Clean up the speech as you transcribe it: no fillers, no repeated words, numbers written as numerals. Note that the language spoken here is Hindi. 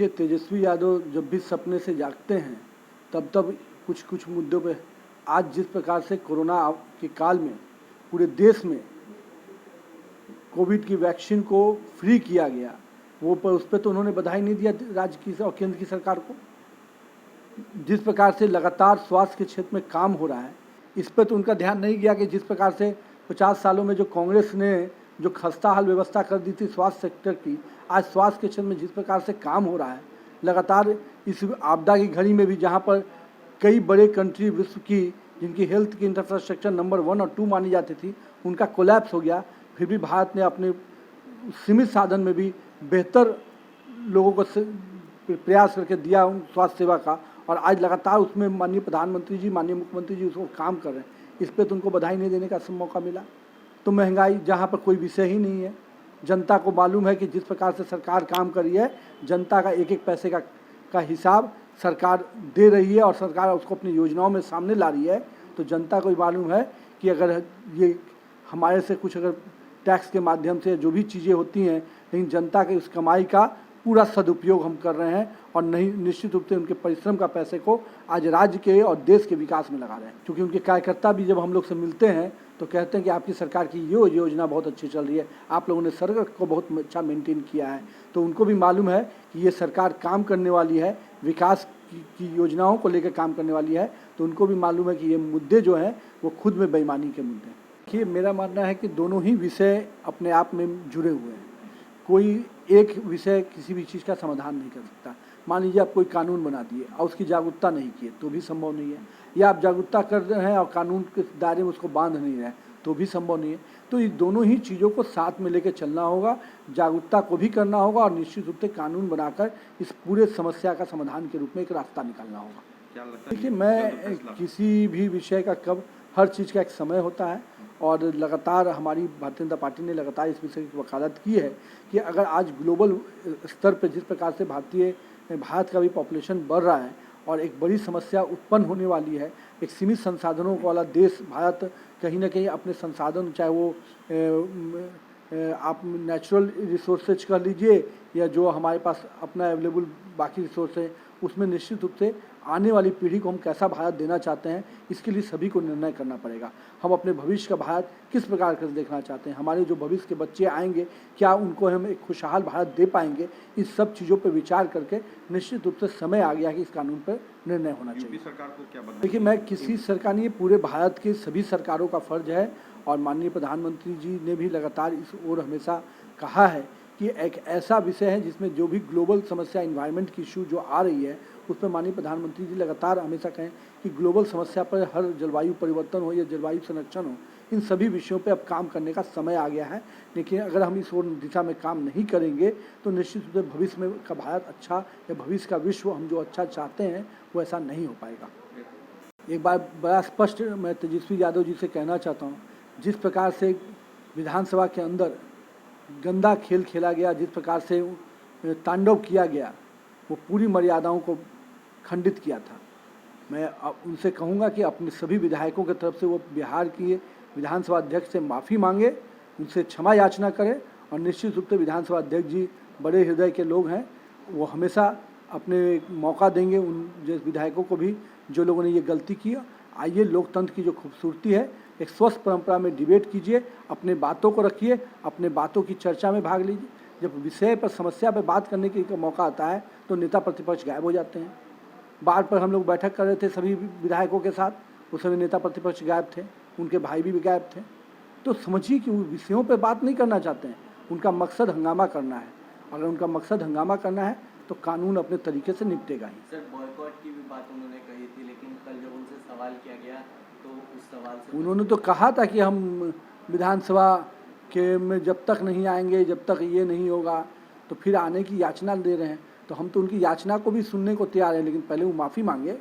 देखिए, तेजस्वी यादव जब भी सपने से जागते हैं तब तब कुछ कुछ मुद्दों पे, आज जिस प्रकार से कोरोना के काल में पूरे देश में कोविड की वैक्सीन को फ्री किया गया, वो पर उस पर तो उन्होंने बधाई नहीं दिया राज्य की और केंद्र की सरकार को। जिस प्रकार से लगातार स्वास्थ्य के क्षेत्र में काम हो रहा है, इस पर तो उनका ध्यान नहीं गया कि जिस प्रकार से 50 सालों में जो कांग्रेस ने जो खस्ता हाल व्यवस्था कर दी थी स्वास्थ्य सेक्टर की, आज स्वास्थ्य के क्षेत्र में जिस प्रकार से काम हो रहा है लगातार, इस आपदा की घड़ी में भी जहाँ पर कई बड़े कंट्री विश्व की जिनकी हेल्थ की इंफ्रास्ट्रक्चर नंबर 1 और 2 मानी जाती थी, उनका कोलैप्स हो गया, फिर भी भारत ने अपने सीमित साधन में भी बेहतर लोगों को प्रयास करके दिया स्वास्थ्य सेवा का, और आज लगातार उसमें माननीय प्रधानमंत्री जी, माननीय मुख्यमंत्री जी उसको काम कर रहे हैं। इस पे तो उनको बधाई नहीं देने का मौका मिला। तो महंगाई जहाँ पर कोई विषय ही नहीं है, जनता को मालूम है कि जिस प्रकार से सरकार काम कर रही है, जनता का एक एक पैसे का हिसाब सरकार दे रही है और सरकार उसको अपनी योजनाओं में सामने ला रही है। तो जनता को मालूम है कि अगर ये हमारे से कुछ अगर टैक्स के माध्यम से जो भी चीज़ें होती हैं, लेकिन जनता के उस कमाई का पूरा सदुपयोग हम कर रहे हैं और नहीं, निश्चित रूप से उनके परिश्रम का पैसे को आज राज्य के और देश के विकास में लगा रहे हैं। क्योंकि उनके कार्यकर्ता भी जब हम लोग से मिलते हैं तो कहते हैं कि आपकी सरकार की ये योजना बहुत अच्छी चल रही है, आप लोगों ने सड़क को बहुत अच्छा मेंटेन किया है। तो उनको भी मालूम है कि ये सरकार काम करने वाली है, विकास की योजनाओं को लेकर काम करने वाली है। तो उनको भी मालूम है कि ये मुद्दे जो हैं वो खुद में बेईमानी के मुद्दे हैं। देखिए, मेरा मानना है कि दोनों ही विषय अपने आप में जुड़े हुए हैं। कोई एक विषय किसी भी चीज़ का समाधान नहीं कर सकता। मान लीजिए आप कोई कानून बना दिए और उसकी जागरूकता नहीं की तो भी संभव नहीं है, या आप जागरूकता कर रहे हैं और कानून के दायरे में उसको बांध नहीं रहे तो भी संभव नहीं है। तो ये दोनों ही चीज़ों को साथ में लेकर चलना होगा, जागरूकता को भी करना होगा और निश्चित रूप से कानून बनाकर इस पूरे समस्या का समाधान के रूप में एक रास्ता निकालना होगा। देखिए, मैं किसी भी विषय का हर चीज़ का एक समय होता है और लगातार हमारी भारतीय जनता पार्टी ने लगातार इस विषय की वकालत की है कि अगर आज ग्लोबल स्तर पर जिस प्रकार से भारत का भी पॉपुलेशन बढ़ रहा है और एक बड़ी समस्या उत्पन्न होने वाली है, एक सीमित संसाधनों वाला देश भारत कहीं ना कहीं अपने संसाधन, चाहे वो आप नेचुरल रिसोर्सेज कर लीजिए या जो हमारे पास अपना अवेलेबल बाकी रिसोर्स है, उसमें निश्चित रूप से आने वाली पीढ़ी को हम कैसा भारत देना चाहते हैं, इसके लिए सभी को निर्णय करना पड़ेगा। हम अपने भविष्य का भारत किस प्रकार का देखना चाहते हैं, हमारे जो भविष्य के बच्चे आएंगे क्या उनको हम एक खुशहाल भारत दे पाएंगे, इस सब चीज़ों पर विचार करके निश्चित रूप से समय आ गया कि इस कानून पर निर्णय होना चाहिए। सरकार को क्या बताएं? देखिए, मैं किसी सरकार नहीं, पूरे भारत के सभी सरकारों का फर्ज है और माननीय प्रधानमंत्री जी ने भी लगातार इस ओर हमेशा कहा है कि एक ऐसा विषय है जिसमें जो भी ग्लोबल समस्या, इन्वायरमेंट की इशू जो आ रही है, उस पर माननीय प्रधानमंत्री जी लगातार हमेशा कहें कि ग्लोबल समस्या पर हर जलवायु परिवर्तन हो या जलवायु संरक्षण हो, इन सभी विषयों पर अब काम करने का समय आ गया है। लेकिन अगर हम इस ओर दिशा में काम नहीं करेंगे तो निश्चित रूप से भविष्य में का भारत अच्छा या भविष्य का विश्व हम जो अच्छा चाहते हैं वो ऐसा नहीं हो पाएगा। एक बार बड़ा स्पष्ट मैं तेजस्वी यादव जी से कहना चाहता हूँ, जिस प्रकार से विधानसभा के अंदर गंदा खेल खेला गया, जिस प्रकार से तांडव किया गया, वो पूरी मर्यादाओं को खंडित किया था। मैं उनसे कहूँगा कि अपने सभी विधायकों की तरफ से वो बिहार की विधानसभा अध्यक्ष से माफ़ी मांगे, उनसे क्षमा याचना करें और निश्चित रूप से विधानसभा अध्यक्ष जी बड़े हृदय के लोग हैं, वो हमेशा अपने मौका देंगे उन जैसे विधायकों को भी जो लोगों ने ये गलती की। आइए, लोकतंत्र की जो खूबसूरती है, एक स्वस्थ परंपरा में डिबेट कीजिए, अपने बातों को रखिए, अपने बातों की चर्चा में भाग लीजिए। जब विषय पर, समस्या पर बात करने का मौका आता है तो नेता प्रतिपक्ष गायब हो जाते हैं। बार पर हम लोग बैठक कर रहे थे सभी विधायकों के साथ, उस समय नेता प्रतिपक्ष गायब थे, उनके भाई भी गायब थे। तो समझिए कि वो विषयों पर बात नहीं करना चाहते हैं, उनका मकसद हंगामा करना है। अगर उनका मकसद हंगामा करना है तो कानून अपने तरीके से निपटेगा ही। सर, बॉयकॉट की भी बात उन्होंने कही थी, लेकिन कल जब उनसे सवाल किया गया तो उस सवाल से उन्होंने तो कहा था कि हम विधानसभा के में जब तक नहीं आएंगे, जब तक ये नहीं होगा, तो फिर आने की याचना दे रहे हैं। तो हम तो उनकी याचना को भी सुनने को तैयार हैं, लेकिन पहले वो माफ़ी मांगे।